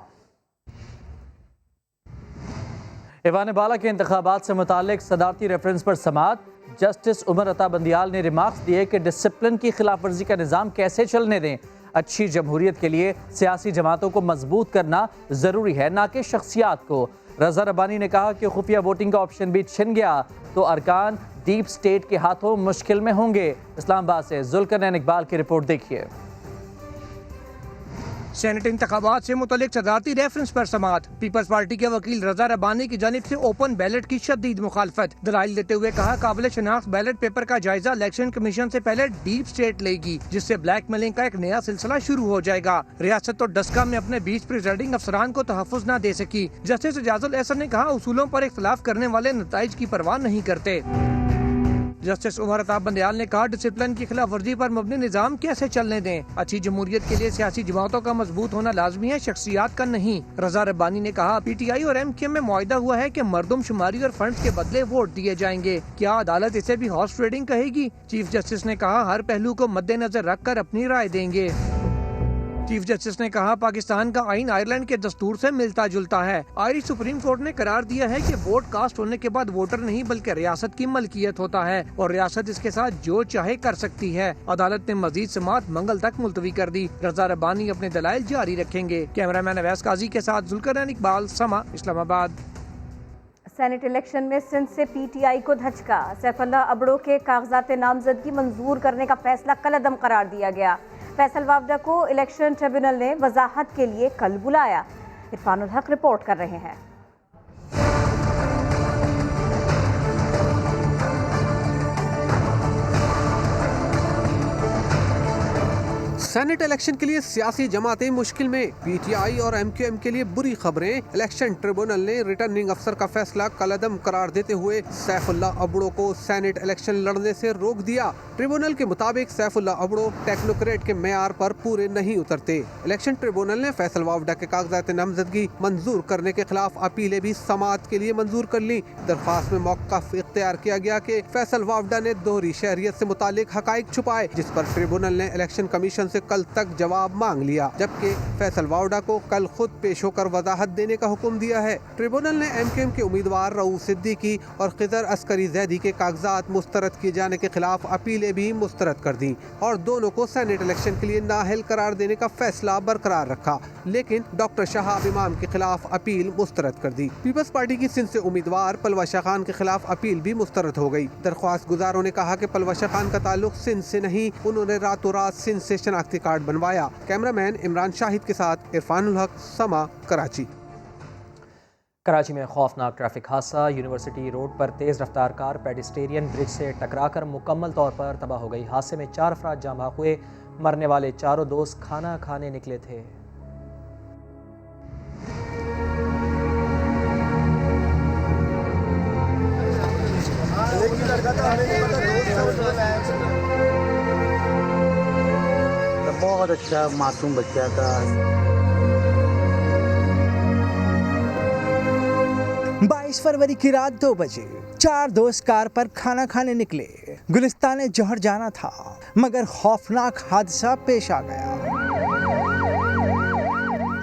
ईवान बाला के इंतखाबात से मुतालिक सदारती रेफरेंस पर समात। जस्टिस उमर अता बंदियाल ने रिमार्क्स दिए कि डिसिप्लिन की खिलाफ वर्जी का निज़ाम कैसे चलने दें। अच्छी जमहूरियत के लिए सियासी जमातों को मजबूत करना ज़रूरी है, ना कि शख्सियात को। रज़ा रब्बानी ने कहा कि खुफिया वोटिंग का ऑप्शन भी छिन गया तो अरकान डीप स्टेट के हाथों मुश्किल में होंगे। इस्लामाबाद से जुल्करनैन इकबाल की रिपोर्ट देखिए। सेनेट इंतखाबात से मुतल्लिक सदारती रेफरेंस पर समात। पीपल्स पार्टी के वकील रजा रब्बानी की जानिब से ओपन बैलेट की शदीद मुखालफत। दलाइल देते हुए कहा, काबिल शनाख्त बैलेट पेपर का जायजा इलेक्शन कमीशन से पहले डीप स्टेट लेगी, जिससे ब्लैकमेलिंग का एक नया सिलसिला शुरू हो जाएगा। रियासत और डस्का में अपने 20 प्रिजाइडिंग अफसरान को तहफ़्फ़ुज़ न दे सकी। जस्टिस एजाजुल एहसन ने कहा, उसूलों पर इख्तिलाफ करने वाले नताइज की परवाह नहीं करते। जस्टिस उमर अता बंदियाल ने कहा, डिसिप्लिन की खिलाफ वर्जी पर मबनी निज़ाम कैसे चलने दें। अच्छी जमहूरियत के लिए सियासी जमातों का मजबूत होना लाजमी है, शख्सियात का नहीं। रजा रब्बानी ने कहा, PTI और MQM में मुआहिदा हुआ है कि मरदमशुमारी और फंड्स के बदले वोट दिए जाएंगे। क्या अदालत इसे भी हॉर्स ट्रेडिंग कहेगी? चीफ जस्टिस ने कहा, हर पहलू को मद्देनजर रखकर अपनी राय देंगे। चीफ जस्टिस ने कहा, पाकिस्तान का आइन आयरलैंड के दस्तूर से मिलता जुलता है। आयरिश सुप्रीम कोर्ट ने करार दिया है कि वोट कास्ट होने के बाद वोटर नहीं बल्कि रियासत की मलकियत होता है और रियासत इसके साथ जो चाहे कर सकती है। अदालत ने मजीद समाअत मंगल तक मुलतवी कर दी। रजा रब्बानी अपने दलाइल जारी रखेंगे। कैमरामैन अवैस काजी के साथ जुल्करनैन इकबाल, समा, इस्लामाबाद। सेनेट इलेक्शन में सिंध से PTI को धचका। सैफुल्लाह अबड़ो के कागजात नामजदगी मंजूर करने का फैसला कलअदम करार दिया गया। फैसल वावडा को इलेक्शन ट्रिब्यूनल ने वजाहत के लिए कल बुलाया। इरफानुल हक रिपोर्ट कर रहे हैं। सेनेट इलेक्शन के लिए सियासी जमातें मुश्किल में। PTI और MQM के लिए बुरी खबरें। इलेक्शन ट्रिब्यूनल ने रिटर्निंग अफसर का फैसला कलअदम करार देते हुए सैफुल्लाह अबड़ो को सेनेट इलेक्शन लड़ने से रोक दिया। ट्रिब्यूनल के मुताबिक सैफुल्लाह अबड़ो टेक्नोक्रेट के मेयार पर पूरे नहीं उतरते। इलेक्शन ट्रिब्यूनल ने फैसल वावडा के कागजात नामजदगी मंजूर करने के खिलाफ अपीलें भी समाअत के लिए मंजूर कर ली। दरख्वास्त में मौक़िफ़ इख्तियार किया गया कि फैसल वावडा ने दोहरी शहरियत से मुतालिक हकाइक छुपाए, जिस पर ट्रिब्यूनल ने इलेक्शन कमीशन से कल तक जवाब मांग लिया, जबकि फैसल वावडा को कल खुद पेश होकर वजाहत देने का हुक्म दिया है। ट्रिब्यूनल ने MQM के उम्मीदवार रऊफ सिद्दीकी और खिदर अस्करी जैदी के कागजात मुस्तरद किए जाने के खिलाफ अपीलें भी मुस्तरद कर दी और दोनों को सेनेट इलेक्शन के लिए नाअहल करार देने का फैसला बरकरार रखा, लेकिन डॉक्टर शहाब इमाम के खिलाफ अपील मुस्तरद कर दी। पीपल्स पार्टी की सिंध से उम्मीदवार पलवा शाह खान के खिलाफ अपील भी मुस्तरद हो गई। दरख्वास्त गुजारों ने कहा कि पलवा शाह खान का ताल्लुक सिंध से नहीं, उन्होंने रातों रात सिंध से शनाख्ती कार्ड बनवाया। कैमरामैन इमरान शाहिद के साथ इरफानुल हक, समा, कराची। कराची में खौफनाक ट्रैफिक हादसा। यूनिवर्सिटी रोड पर तेज़ रफ्तार कार पेडिस्टेरियन ब्रिज से टकराकर मुकम्मल तौर पर तबाह हो गई। हादसे में 4 अफराद जाँ बहक हुए। मरने वाले चारों दोस्त खाना खाने निकले थे। बहुत अच्छा मासूम बच्चा था। 22 फरवरी की रात 2 बजे 4 दोस्त कार पर खाना खाने निकले। गुलिस्तान जौहर जाना था, मगर खौफनाक हादसा पेश आ गया।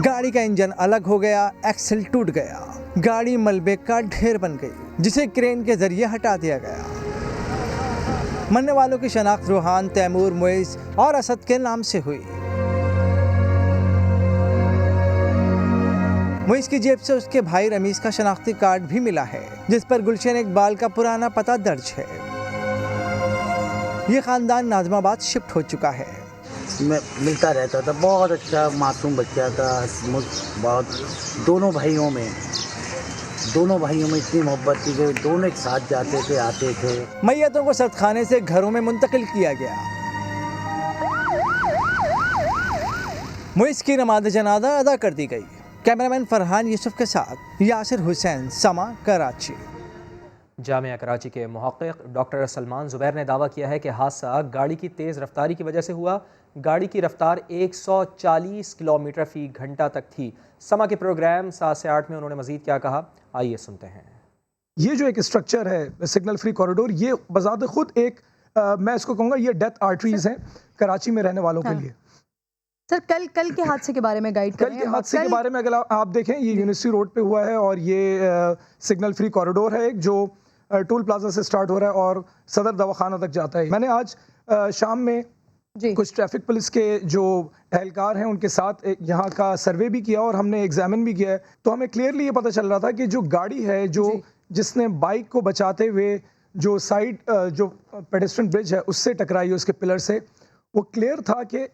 गाड़ी का इंजन अलग हो गया, एक्सेल टूट गया, गाड़ी मलबे का ढेर बन गई, जिसे क्रेन के जरिए हटा दिया गया। मरने वालों की शनाख्त रूहान, तैमूर, मुइज़ और असद के नाम से हुई। मुइज़ की जेब से उसके भाई रमीज़ का शनाख्ती कार्ड भी मिला है, जिस पर गुलशन इकबाल का पुराना पता दर्ज है। ये ख़ानदान नाज़माबाद शिफ्ट हो चुका है। मैं मिलता रहता था, बहुत अच्छा मासूम बच्चा था, बहुत दोनों भाइयों में इतनी मोहब्बत थी कि दोनों एक साथ जाते थे आते थे। मैयतों को सदखाने से घरों में मुंतकिल किया गया। मुइज़ की नमाज़ जनाजा अदा कर दी गई। कैमरामैन फरहान यूसुफ के साथ यासिर हुसैन, समा, कराची। जामिया कराची के मुहक्किक डॉक्टर सलमान ज़ुबैर ने दावा किया है कि हादसा गाड़ी की तेज़ रफ्तारी की वजह से हुआ। गाड़ी की रफ्तार 140 किलोमीटर फ़ी घंटा तक थी। समा के प्रोग्राम 7 से 8 में उन्होंने मज़ीद क्या कहा, आइए सुनते हैं। ये जो एक स्ट्रक्चर है सिग्नल फ्री कॉरिडोर, ये बज़ात खुद एक मैं इसको कहूँगा ये डेथ आर्टरीज हैं कराची में रहने वालों के लिए। सर कल के हादसे के बारे में गाइड करें। कल के हादसे के बारे में अगर आप देखें, ये यूनिवर्सिटी रोड पे हुआ है और ये सिग्नल फ्री कॉरिडोर है जो टोल प्लाजा से स्टार्ट हो रहा है और सदर दवाखाना तक जाता है। मैंने आज शाम में कुछ ट्रैफिक पुलिस के जो एहलकार हैं उनके साथ यहाँ का सर्वे भी किया और हमने एग्जामिन भी किया है, तो हमें क्लियरली ये पता चल रहा था कि जो गाड़ी है जिसने बाइक को बचाते हुए जो साइड जो पेडेस्ट्रियन ब्रिज है उससे टकराई, उसके पिलर से, वो क्लियर था कि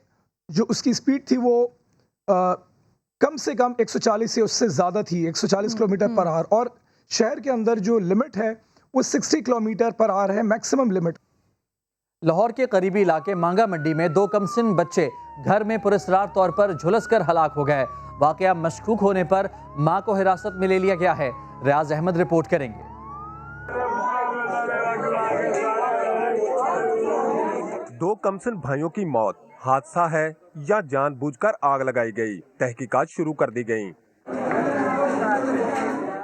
जो उसकी स्पीड थी वो कम से कम 140 से उससे ज़्यादा थी, 140 किलोमीटर पर आवर, और शहर के अंदर जो लिमिट है वो 60 किलोमीटर पर आवर है, मैक्सिमम लिमिट। लाहौर के करीबी इलाके मांगा मंडी में 2 कमसिन बच्चे घर में पुरस्रार तौर पर झुलसकर हलाक हो गए। वाकया मशकूक होने पर मां को हिरासत में ले लिया गया है। रियाज अहमद रिपोर्ट करेंगे। 2 कमसिन भाइयों की मौत हादसा है या जानबूझकर आग लगाई गई, तहकीकात शुरू कर दी गई।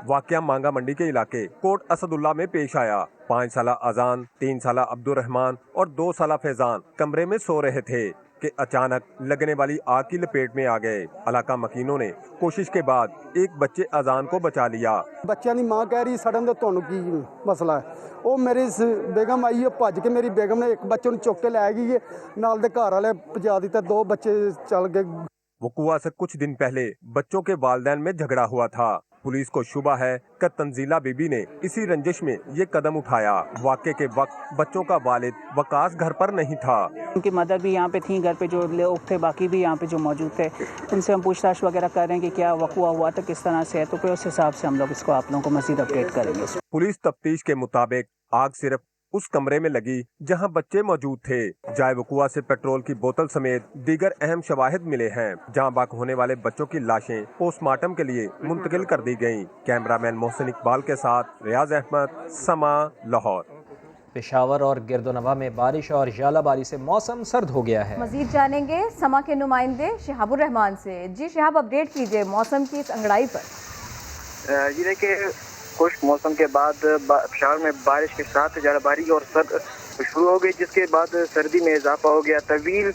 वाकया मांगा मंडी के इलाके कोट असदुल्ला में पेश आया। 5 साला अजान, 3 साला अब्दुर्रहमान और 2 साला फैजान कमरे में सो रहे थे कि अचानक लगने वाली आग की लपेट में आ गए। इलाका मकीनों ने कोशिश के बाद एक बच्चे अजान को बचा लिया। बच्चों की मां कह रही सड़न दे तुहानू की मसला है, वो मेरी बेगम आई है भज के, मेरी बेगम ने एक बच्चे चुक के लै गई है, नाल दे घर वाले पहुंचा दिता, 2 बच्चे चल गए। वकुआ से कुछ दिन पहले बच्चों के वालिदैन में झगड़ा हुआ था। पुलिस को शुबा है कि तंजीला बीबी ने इसी रंजिश में ये कदम उठाया। वाक़े के वक्त बच्चों का वालिद वकास घर पर नहीं था। उनकी मदर भी यहाँ पे थी, घर पे जो लोग थे बाकी भी यहाँ पे जो मौजूद थे, उनसे हम पूछताछ वगैरह कर रहे हैं कि क्या वकुआ हुआ था, किस तरह से है, तो फिर उस हिसाब से हम लोग इसको आप लोगों को मज़ीद अपडेट करेंगे। पुलिस तफ्तीश के मुताबिक आग सिर्फ उस कमरे में लगी जहां बच्चे मौजूद थे। जाए वकुआ से पेट्रोल की बोतल समेत दीगर अहम शवाहिद मिले हैं, जहां बाक होने वाले बच्चों की लाशें पोस्टमार्टम के लिए मुंतकिल कर दी गयीं। कैमरामैन मोहसिन इकबाल के साथ रियाज अहमद, समा, लाहौर। पेशावर और गिरदोनवा में बारिश और ज़ालाबारी से मौसम सर्द हो गया है। मजीद जानेंगे समा के नुमाइंदे शिहाबुर रहमान से। जी शिहाब, अपडेट कीजिए मौसम की इस अंगड़ाई पर। जी देखिए, खुश्क मौसम के बाद पेशावर में बारिश के साथ ज़ालाबारी और सर्द शुरू हो गई, जिसके बाद सर्दी में इजाफा हो गया। तवील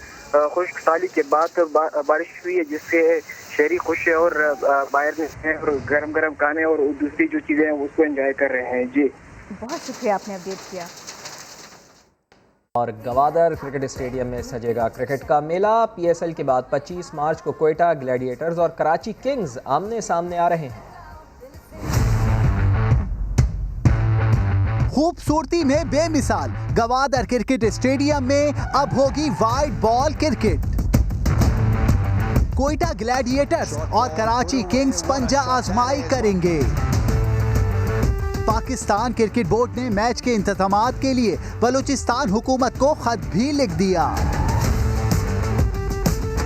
खुश्क साली के बाद बारिश हुई है, जिससे शहरी खुश है और बाहर में हैं और गरम गरम खाने और दूसरी जो चीज़ें हैं उसको एंजॉय कर रहे हैं। जी बहुत शुक्रिया, आपने अपडेट किया। और गवादर क्रिकेट स्टेडियम में सजेगा क्रिकेट का मेला। PSL के बाद 25 मार्च को कोयटा ग्लैडिएटर्स और कराची किंग्स आमने सामने आ रहे हैं। खूबसूरती में बेमिसाल गवादर क्रिकेट स्टेडियम में अब होगी wide ball cricket. Quetta Gladiators और कराची किंग्स पंजा आजमाई करेंगे। पाकिस्तान क्रिकेट बोर्ड ने मैच के इंतजामात के लिए बलूचिस्तान हुकूमत को खत भी लिख दिया।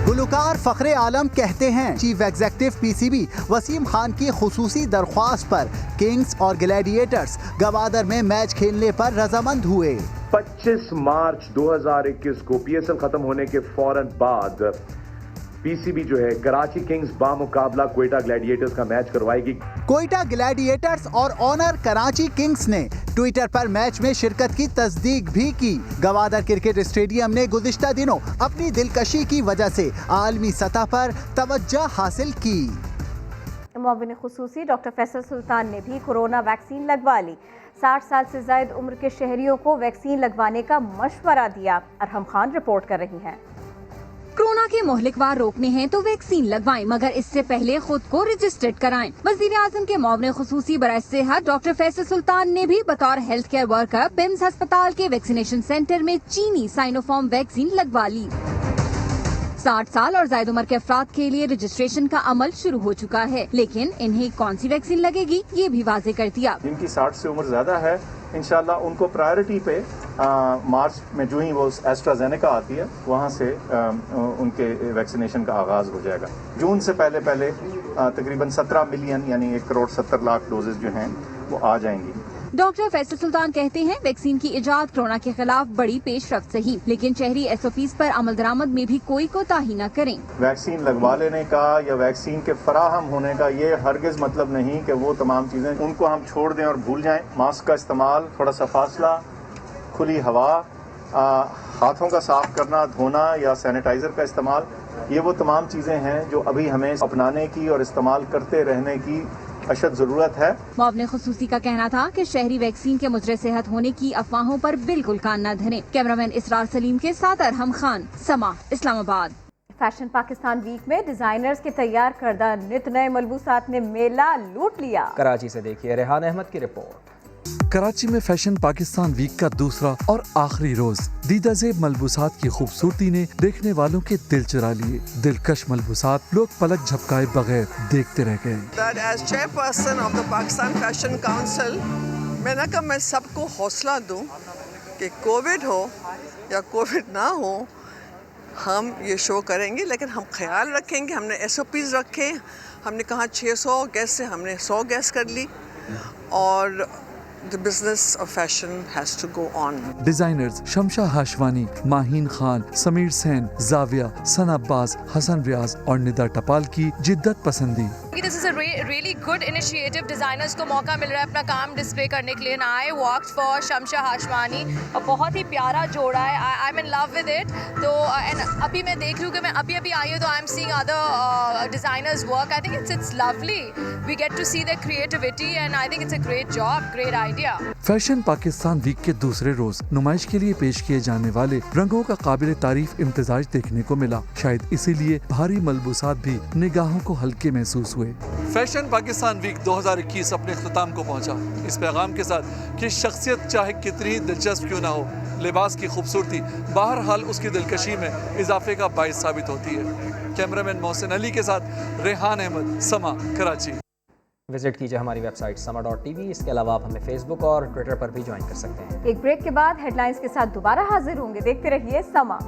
गुलकार फखरे आलम कहते हैं chief executive PCB Wasim Khan की खुसूसी दरख्वास्त पर किंग्स और ग्लैडिएटर्स गवादर में मैच खेलने पर रजामंद हुए। 25 मार्च 2021 को PSL खत्म होने के फौरन बाद PCB जो है कराची किंग्स बामुकाबला कोयटा ग्लैडिएटर्स का मैच करवाएगी। कोयटा ग्लैडिएटर्स और ऑनर कराची किंग्स ने ट्विटर पर मैच में शिरकत की तस्दीक भी की। गवादर क्रिकेट स्टेडियम ने गुज़िश्ता दिनों अपनी दिलकशी की वजह से आलमी सतह पर तवज्जो हासिल की। मुआविन खुसूसी डॉक्टर फैसल सुल्तान ने भी कोरोना वैक्सीन लगवा ली। 60 साल से ज़ायद उम्र के शहरियों को वैक्सीन लगवाने का मशवरा दिया। अरहम खान रिपोर्ट कर रही हैं। कोरोना के मोहलिकवार रोकने हैं तो वैक्सीन लगवाएं, मगर इससे पहले खुद को रजिस्टर्ड कराएं। वज़ीर-ए-आज़म के मुआविन खुसूसी बराए सेहत डॉक्टर फैसल सुल्तान ने भी बतौर हेल्थ केयर वर्कर पिम्स अस्पताल के वैक्सीनेशन सेंटर में चीनी साइनोफार्म वैक्सीन लगवा ली। 60 साल और ज्यादा उम्र के अफराद के लिए रजिस्ट्रेशन का अमल शुरू हो चुका है, लेकिन इन्हें कौन सी वैक्सीन लगेगी ये भी वाजे कर दिया। जिनकी 60 से उम्र ज्यादा है, इंशाल्लाह उनको प्रायोरिटी पे मार्च में जो ही वो एस्ट्राजेनेका आती है वहाँ से उनके वैक्सीनेशन का आगाज हो जाएगा। जून से पहले तकरीबन 17 मिलियन यानी 1,70,00,000 डोजेज जो हैं वो आ जाएंगी। डॉक्टर फैसल सुल्तान कहते हैं वैक्सीन की इजाद कोरोना के खिलाफ बड़ी पेशरफ्त सही, लेकिन शहरी SOPs पर अमल दरामद में भी कोई कोताही न करें। वैक्सीन लगवा लेने का या वैक्सीन के फराहम होने का ये हरगिज मतलब नहीं कि वो तमाम चीजें उनको हम छोड़ दें और भूल जाएं। मास्क का इस्तेमाल, थोड़ा सा फासला, खुली हवा, हाथों का साफ करना, धोना या सैनिटाइजर का इस्तेमाल, ये वो तमाम चीजें हैं जो अभी हमें अपनाने की और इस्तेमाल करते रहने की अशद जरूरत है। मुआविन खुसूसी का कहना था कि शहरी वैक्सीन के मुजरे सेहत होने की अफवाहों पर बिल्कुल कान न धरें। कैमरामैन इसरार सलीम के साथ अरहम खान, समा, इस्लामाबाद। फैशन पाकिस्तान वीक में डिजाइनर्स के तैयार करदा नित नए मलबूसात ने मेला लूट लिया। कराची से देखिए रेहान अहमद की रिपोर्ट। कराची में फैशन पाकिस्तान वीक का दूसरा और आखिरी रोज दीदा ज़ेब मलबूसात की खूबसूरती ने देखने वालों के दिल चुरा लिए। दिलकश मलबूसात लोग पलक झपकाए बगैर देखते रह गए। As chairperson of the Pakistan fashion council, मैंने कहा मैं सबको हौसला दूं कि कोविड हो या कोविड ना हो, हम ये शो करेंगे, लेकिन हम ख्याल रखेंगे। हमने SOPs रखे, हमने कहा 600 गेस्ट से हमने 100 गेस्ट कर ली और The business of fashion has to go on. Designers Shamsha Hashwani, Maheen Khan, Sameer Sen, Javiya, Sana Abbas, Hassan Riaz और निदा टपाल की जिद्दत पसंदी। This is a really good initiative. Designers को मौका मिल रहा है अपना काम डिस्प्ले करने के लिए। And I worked for Shamshad Hashwani और बहुत ही प्यारा जोड़ा है। I'm in love with it. तो and अभी मैं देख रही हूँ कि मैं अभी आई हूँ तो I'm seeing other designers work. I think it's lovely. We get to see their creativity and I think it's a great job, great idea. Fashion Pakistan week के दूसरे रोज नुमाइश के लिए पेश किए जाने वाले रंगों का काबिल तारीफ इम्तिजाज देखने को मिला। शायद इसीलिए भारी मलबूसात भी निगाहों को हल्के महसूस हुए। फैशन पाकिस्तान वीक 2021 अपने इख्तिताम को पहुंचा, इस पैगाम के साथ कि शख्सियत चाहे कितनी ही दिलचस्प क्यों ना हो, लिबास की खूबसूरती बहरहाल उसकी दिलकशी में इजाफे का बाइस साबित होती है। कैमरामैन मोहसिन अली के साथ रेहान अहमद, समा, कराची। विजिट कीजिए हमारी वेबसाइट sama.tv। इसके अलावा आप हमें फेसबुक और ट्विटर पर भी ज्वाइन कर सकते हैं। एक ब्रेक के बाद हेडलाइंस के साथ दोबारा हाजिर होंगे। देखते रहिए समा।